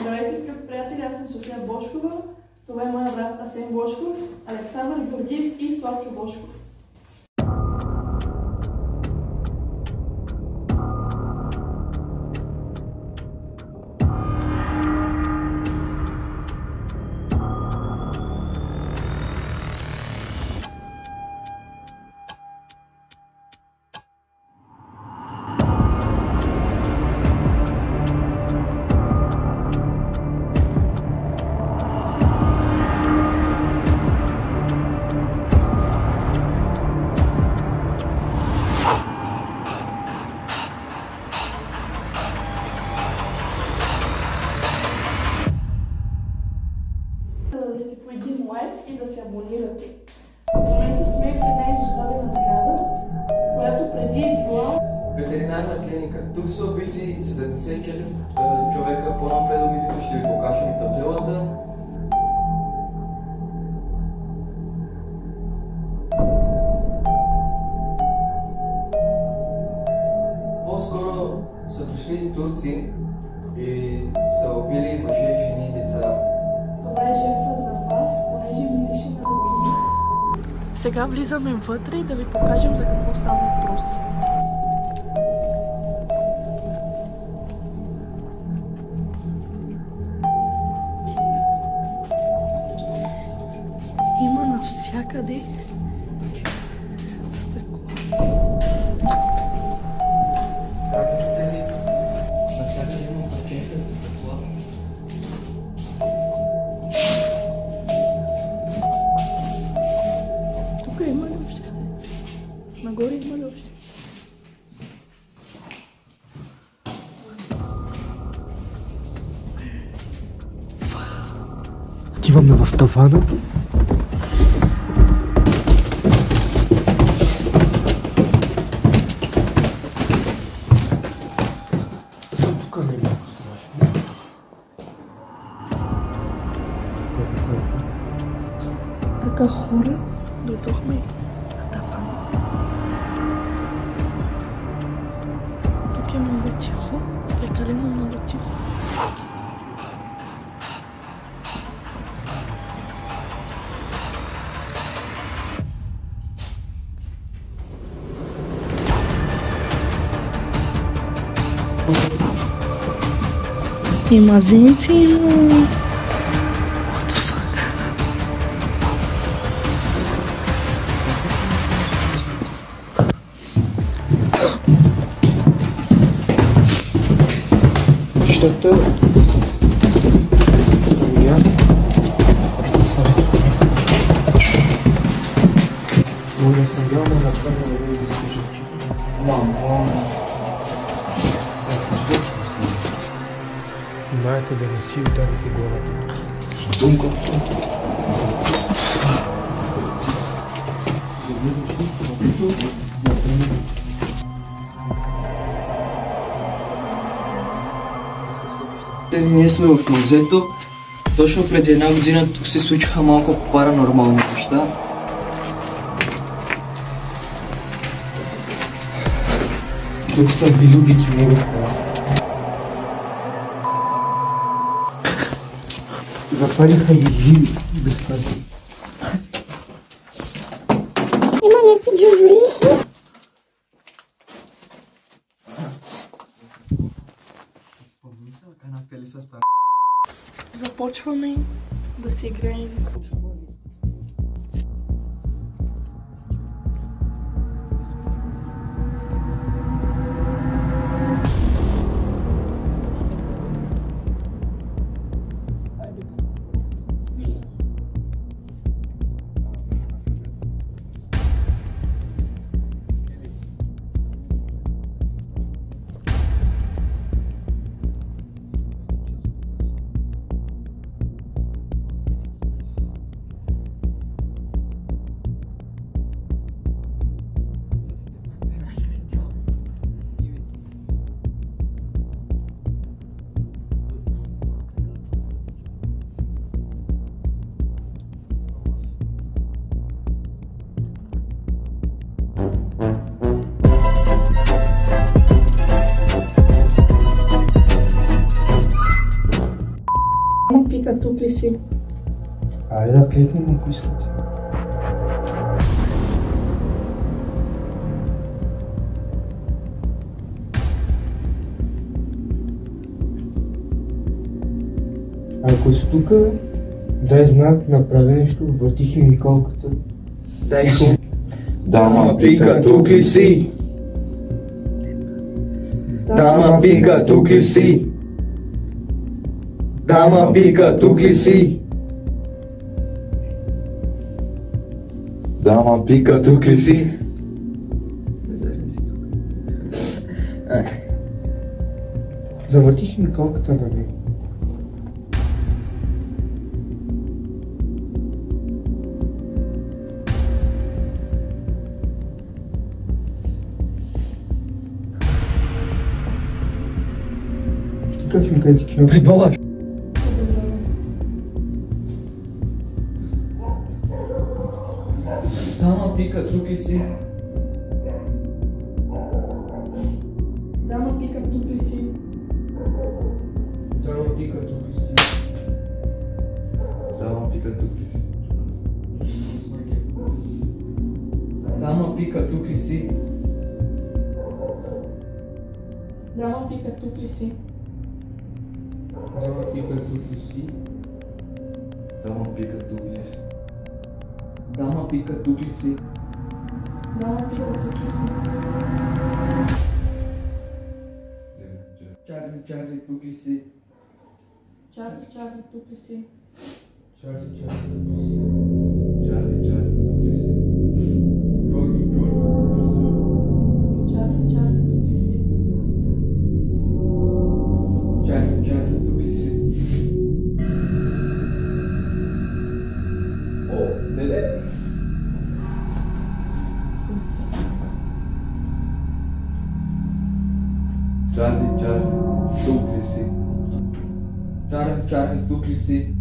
Здравейте, скъпи приятели, аз съм София Бошкова. Това е моя брат Асен Бошков, Александър Георгиев и Славчо Бошков. Да дадете по един лайк и да се абонирате. В момента сме в една изоставена сграда, която преди е била ветеринарна клиника. Тук са убити 74 човека. По-напред убитите ще ви покажем и таблилата. По-скоро са дошли турци и са убили мъже, жени и деца. Това е жертва за вас, понеже мирише на луна. Сега влизаме вътре и да ви покажем за какво става въпрос. Има навсякъде стъкло. Как искате ли? Навсякъде има пакетца за стъкла. Тук има ли още стъкло? Нагоре има ли още? Отиваме в тавана. Тук не е много страшно. Така хора дойдохме на тавана. Тук е много тихо, прекалено много тихо. Има зеници, има... What the fuck? Защото съм аз. Ето съм. Може да съм бял, но направо да ви скажа, че... Мамо... Внимайте да не си ударите главата. Думка. Ние сме в музето. Точно преди една година тук се случиха малко паранормални неща. Тук са били убити много хора. Запалиха ги живи без тази. Има някакви джуджули. Започваме да си играем. Дама пика, тук ли си? Айде да кликнем, ако искате. Ако си тук, дай знак, направи нещо, върти химикалката. Дай си. Дама пика, тук ли си? Дама пика, тук ли си? Дама пика, тук ли си? Дама пика, тук ли си? Завърти химикалката на него. Как химикалите кино? Предполагаш. Дама пика, тук ли си? Дама пика, тук ли си? Дама пика, тук ли си? Дама пика, тук ли си? Дама пика, тук ли си? Дама пика, тук ли си? Дама пика, тук ли си? Дама пика, тук ли си? Дама пика, тук ли си? Дама пика, тук ли си? Чарли, Чарли, тук ли си? Чарли, Чарли, тук ли си? Чарли, Чарли, тук ли си? Чарли, Чарли, тук ли си? Чарли, Чарли, тук ли си? Чарли, Чарли, тук ли си? Чарли, Чарли, тук ли си? О, деде! Чарли, Чарли, тук ли си? Чарли, Чарли, тук ли си?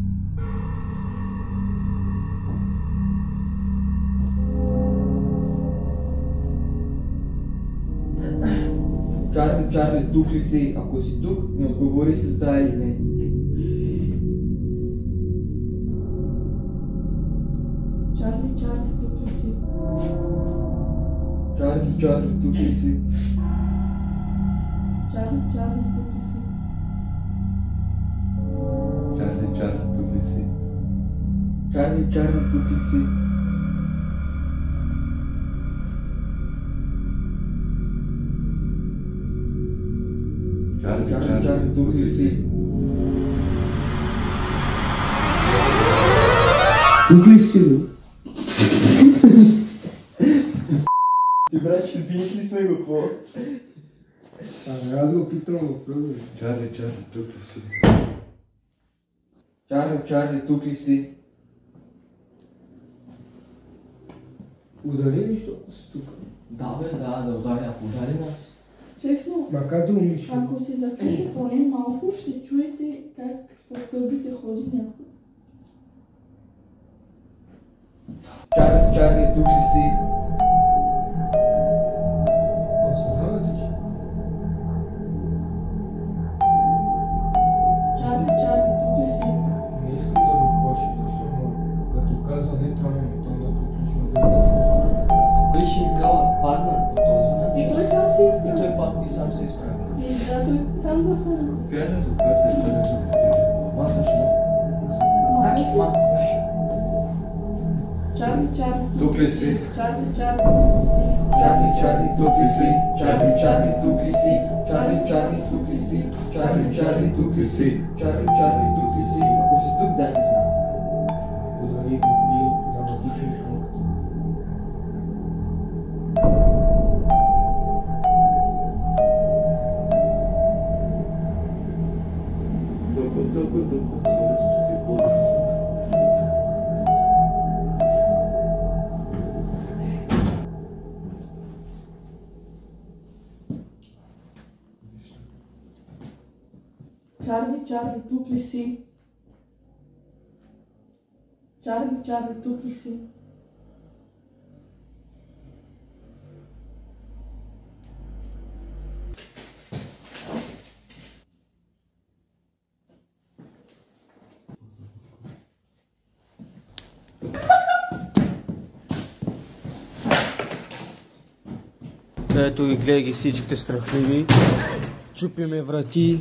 Чарли, Чарли, тук ли си? Ако си тук, ми отговори с да или не. Чарли, Чарли, тук ли си? Чарли, Чарли, тук ли си? Чарли, Чарли, тук ли си? Чарли, Чарли, тук ли си? Чарли, Чарли, тук ли си? Чарли, Чарли, тук ли си? Тук ли си, бе? Ти брат, ще биеш ли с него, какво? Аз го питам въпрос, бе. Чарли, Чарли, тук ли си? Чарли, Чарли, тук ли си? Удари ли, защото си тук? Да бе, да удари, ако удари нас. Честно, Ма как да умиш? ако си зачуете поне малко, ще чуете как по стълбите ходи някой. Чарли, Чарли, тук ли си? Осъзнавате, че Чарли, Чарли, тук ли си? не искам да го плаша, защото като каза не там и то да приключим да Спри химикала, падна по този И начин. той сам се И изправи. той пак и сам се изправи. И да, той сам застана. Вярно, за това се бъде тук. Маса ще Ама, Чарли, Чарли, Тук ли си? Чарли, Чарли, тук ли си? Чарли, Чарли, тук ли си? Чарли, Чарли, тук ли си? Чарли, Чарли, тук ли си? Чарли, Чарли, тук ли си? Чарли, Чарли, тук ли си? Ако си тук, дай ми знак. удари и да върти химикалката. Чарли, Чарли, тук ли си? Чарли, Чарли, тук ли си? Ето и гледай ги всичките страхливи. Чупиме врати.